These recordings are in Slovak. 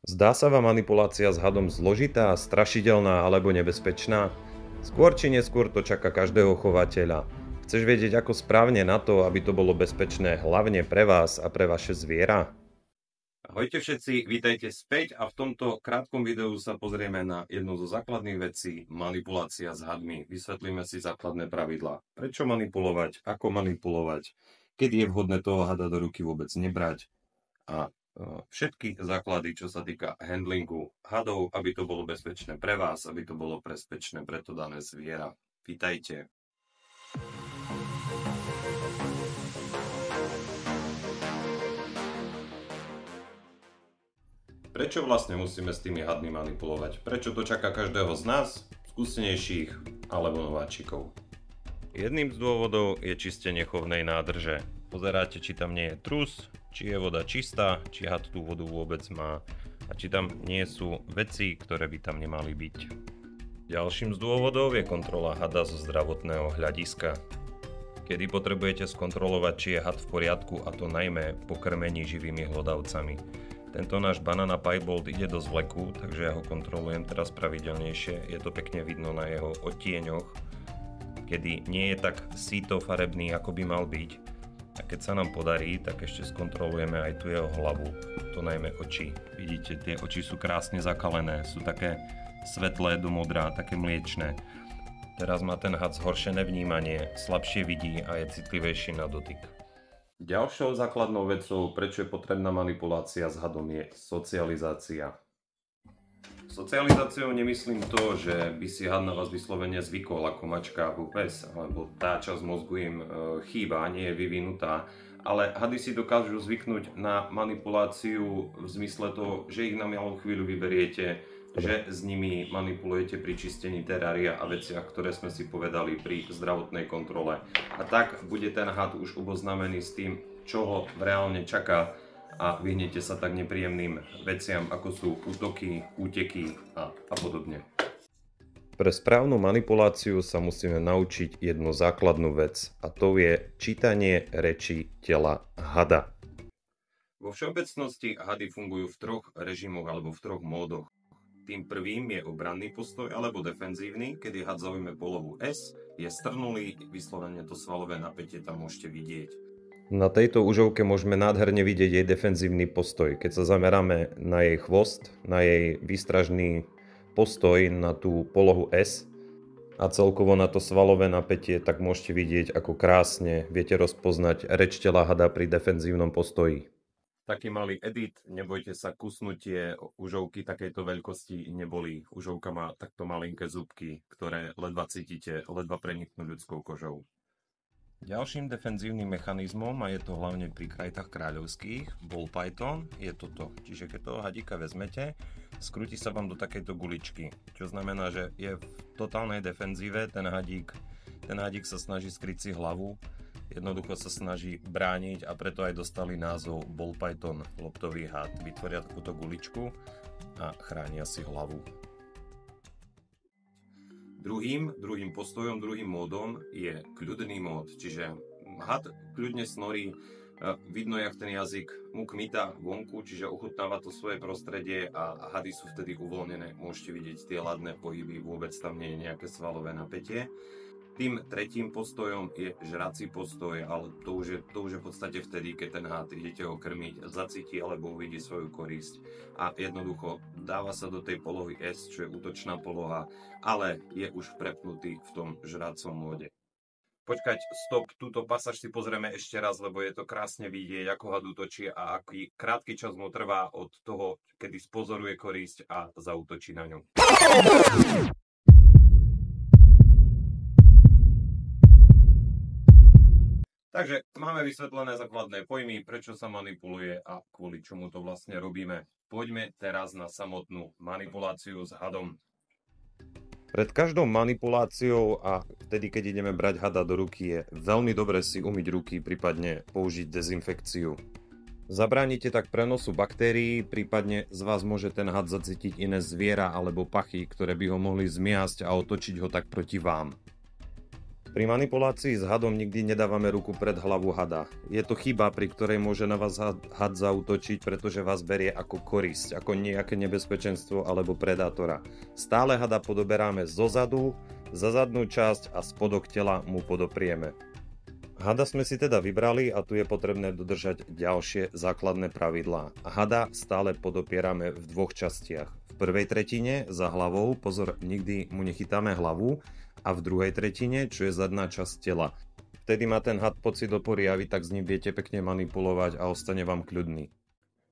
Zdá sa vám manipulácia s hadom zložitá, strašidelná alebo nebezpečná? Skôr či neskôr to čaká každého chovateľa. Chceš vedieť ako správne na to, aby to bolo bezpečné hlavne pre vás a pre vaše zviera? Ahojte všetci, vítajte späť a v tomto krátkom videu sa pozrieme na jednu zo základných vecí, manipulácia s hadmi. Vysvetlíme si základné pravidlá. Prečo manipulovať, ako manipulovať, kedy je vhodné toho hada do ruky vôbec nebrať a všetky základy, čo sa týka handlingu hadov, aby to bolo bezpečné pre vás, aby to bolo bezpečné pre to dané zviera. Vítajte. Prečo vlastne musíme s tými hadmi manipulovať? Prečo to čaká každého z nás, skúsenejších alebo nováčikov? Jedným z dôvodov je čistenie chovnej nádrže. Pozeráte, či tam nie je trus, či je voda čistá, či had tú vodu vôbec má a či tam nie sú veci, ktoré by tam nemali byť. Ďalším z dôvodov je kontrola hada zo zdravotného hľadiska. Kedy potrebujete skontrolovať, či je had v poriadku, a to najmä po krmení živými hlodavcami. Tento náš Banana Piebald ide do zvleku, takže ja ho kontrolujem teraz pravidelnejšie. Je to pekne vidno na jeho odtieňoch, kedy nie je tak síto farebný, ako by mal byť. A keď sa nám podarí, tak ešte skontrolujeme aj tu jeho hlavu, to najmä oči. Vidíte, tie oči sú krásne zakalené, sú také svetlé do modrá, také mliečne. Teraz má ten had zhoršené vnímanie, slabšie vidí a je citlivejší na dotyk. Ďalšou základnou vecou, prečo je potrebná manipulácia s hadom, je socializácia. Socializáciou nemyslím to, že by si had na vás vyslovene zvykol ako mačka alebo pes, alebo tá časť mozgu im chýba, nie je vyvinutá, ale hady si dokážu zvyknúť na manipuláciu v zmysle toho, že ich na malú chvíľu vyberiete, že s nimi manipulujete pri čistení terária a veciach, ktoré sme si povedali pri zdravotnej kontrole. A tak bude ten had už oboznámený s tým, čo ho reálne čaká a vyhnete sa tak nepríjemným veciam, ako sú útoky, úteky a podobne. Pre správnu manipuláciu sa musíme naučiť jednu základnú vec, a to je čítanie reči tela hada. Vo všeobecnosti hady fungujú v troch režimoch alebo v troch módoch. Tým prvým je obranný postoj alebo defenzívny, kedy had zaujme polohu S, je strnulý, vyslovene to svalové napätie tam môžete vidieť. Na tejto užovke môžeme nádherne vidieť jej defenzívny postoj. Keď sa zameráme na jej chvost, na jej výstražný postoj, na tú polohu S a celkovo na to svalové napätie, tak môžete vidieť, ako krásne viete rozpoznať reč tela hada pri defenzívnom postoji. Taký malý edit, nebojte sa, kusnutie užovky takejto veľkosti nebolí. Užovka má takto malinké zúbky, ktoré ledva cítite, ledva preniknú ľudskou kožou. Ďalším defenzívnym mechanizmom, a je to hlavne pri krajtách kráľovských, ball python, je toto. Čiže keď toho hadíka vezmete, skrúti sa vám do takejto guličky, čo znamená, že je v totálnej defenzíve, ten hadík sa snaží skryť si hlavu, jednoducho sa snaží brániť a preto aj dostali názov ball python, loptový had. Vytvoria takúto guličku a chránia si hlavu. Druhým postojom, druhým módom je kľudný mód, čiže had kľudne snorí, vidno, jak ten jazyk mu kmita vonku, čiže ochutnáva to svoje prostredie a hady sú vtedy uvoľnené. Môžete vidieť tie ladné pohyby, vôbec tam nie je nejaké svalové napätie. Tým tretím postojom je žrací postoj, ale to už je v podstate vtedy, keď ten had idete ho krmiť, zacíti alebo uvidí svoju korisť a jednoducho dáva sa do tej polohy S, čo je útočná poloha, ale je už prepnutý v tom žracom móde. Počkať, stop, túto pasáž si pozrieme ešte raz, lebo je to krásne vidieť, ako had útočí a aký krátky čas mu trvá od toho, kedy spozoruje korisť a zaútočí na ňu. Takže máme vysvetlené základné pojmy, prečo sa manipuluje a kvôli čomu to vlastne robíme. Poďme teraz na samotnú manipuláciu s hadom. Pred každou manipuláciou a vtedy, keď ideme brať hada do ruky, je veľmi dobre si umyť ruky, prípadne použiť dezinfekciu. Zabránite tak prenosu baktérií, prípadne z vás môže ten had zacítiť iné zviera alebo pachy, ktoré by ho mohli zmiasť a otočiť ho tak proti vám. Pri manipulácii s hadom nikdy nedávame ruku pred hlavu hada. Je to chyba, pri ktorej môže na vás had zaútočiť, pretože vás berie ako korisť, ako nejaké nebezpečenstvo alebo predátora. Stále hada podoberáme zozadu, za zadnú časť a spodok tela mu podoprieme. Hada sme si teda vybrali a tu je potrebné dodržať ďalšie základné pravidlá. Hada stále podopierame v dvoch častiach. V prvej tretine za hlavou, pozor, nikdy mu nechytáme hlavu, a v druhej tretine, čo je zadná časť tela. Vtedy má ten had pocit opory a vy tak s ním viete pekne manipulovať a ostane vám kľudný.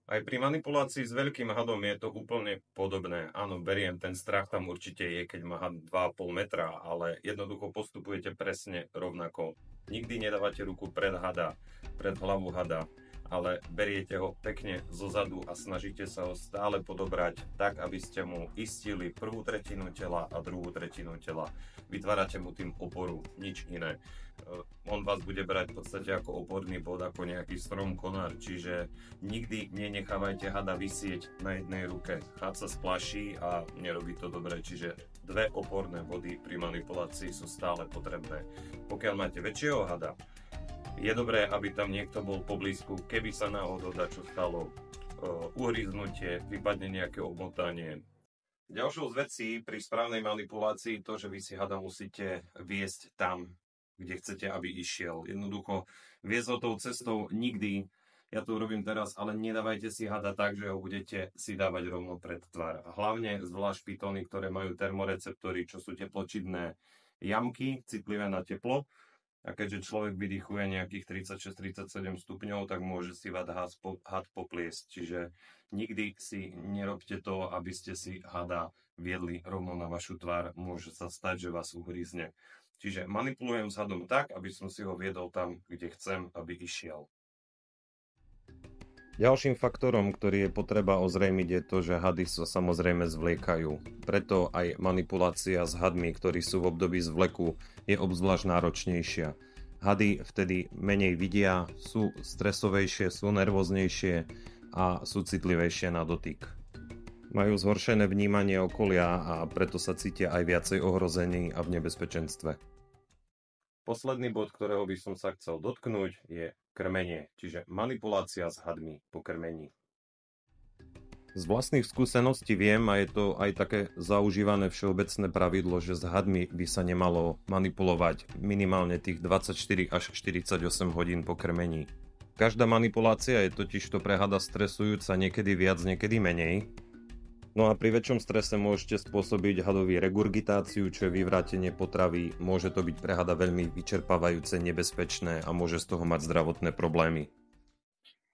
Aj pri manipulácii s veľkým hadom je to úplne podobné. Áno, beriem, ten strach tam určite je, keď má had 2,5 metra, ale jednoducho postupujete presne rovnako. Nikdy nedávate ruku pred hada, pred hlavu hada, ale beriete ho pekne zozadu a snažíte sa ho stále podobrať tak, aby ste mu istili prvú tretinu tela a druhú tretinu tela. Vytvárate mu tým oporu, nič iné. On vás bude brať v podstate ako oporný bod, ako nejaký strom konár, čiže nikdy nenechávajte hada visieť na jednej ruke. Had sa splaší a nerobí to dobre, čiže dve oporné body pri manipulácii sú stále potrebné. Pokiaľ máte väčšieho hada, je dobré, aby tam niekto bol poblízku, keby sa náhodou dačo stalo, uhryznutie, vypadne nejaké obmotanie. Ďalšou z vecí pri správnej manipulácii to, že vy si hada musíte viesť tam, kde chcete, aby išiel. Jednoducho, viesť ho tou cestou nikdy, ja to urobím teraz, ale nedávajte si hada tak, že ho budete si dávať rovno pred tvár. Hlavne zvlášť pytóny, ktoré majú termoreceptory, čo sú tepločidné jamky, citlivé na teplo. A keďže človek vydýchuje nejakých 36-37 stupňov, tak môže si had popliesť. Čiže nikdy si nerobte to, aby ste si hada viedli rovno na vašu tvár. Môže sa stať, že vás uhryzne. Čiže manipulujem s hadom tak, aby som si ho viedol tam, kde chcem, aby išiel. Ďalším faktorom, ktorý je potreba ozrejmiť, je to, že hady sa samozrejme zvliekajú. Preto aj manipulácia s hadmi, ktorí sú v období zvleku, je obzvlášť náročnejšia. Hady vtedy menej vidia, sú stresovejšie, sú nervóznejšie a sú citlivejšie na dotyk. Majú zhoršené vnímanie okolia a preto sa cítia aj viacej ohrození a v nebezpečenstve. Posledný bod, ktorého by som sa chcel dotknúť, je krmenie, čiže manipulácia s hadmi po krmení. Z vlastných skúseností viem, a je to aj také zaužívané všeobecné pravidlo, že s hadmi by sa nemalo manipulovať minimálne tých 24 až 48 hodín po krmení. Každá manipulácia je totižto pre hada stresujúca, niekedy viac, niekedy menej. No a pri väčšom strese môžete spôsobiť hadovi regurgitáciu, čo je vyvrátenie potravy. Môže to byť pre hada veľmi vyčerpávajúce, nebezpečné a môže z toho mať zdravotné problémy.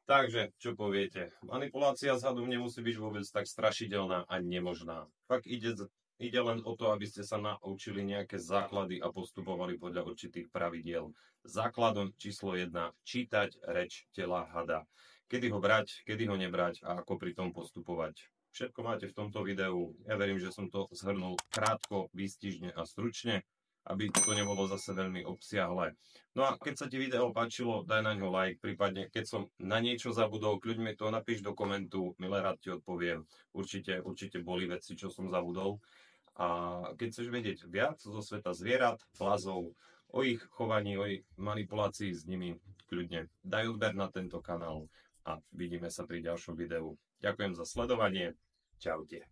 Takže, čo poviete? Manipulácia s hadom nemusí byť vôbec tak strašidelná a nemožná. Fakt ide len o to, aby ste sa naučili nejaké základy a postupovali podľa určitých pravidiel. Základom číslo 1. Čítať reč tela hada. Kedy ho brať, kedy ho nebrať a ako pri tom postupovať. Všetko máte v tomto videu. Ja verím, že som to zhrnul krátko, výstižne a stručne, aby to nebolo zase veľmi obsiahle. No a keď sa ti video páčilo, daj na ňo like, prípadne keď som na niečo zabudol, kľuď mi to napíš do komentu, milé rád ti odpoviem. Určite boli veci, čo som zabudol. A keď chceš vedieť viac zo sveta zvierat, plazov, o ich chovaní, o ich manipulácii s nimi, kľudne daj odber na tento kanál a vidíme sa pri ďalšom videu. Ďakujem za sledovanie. Čaute.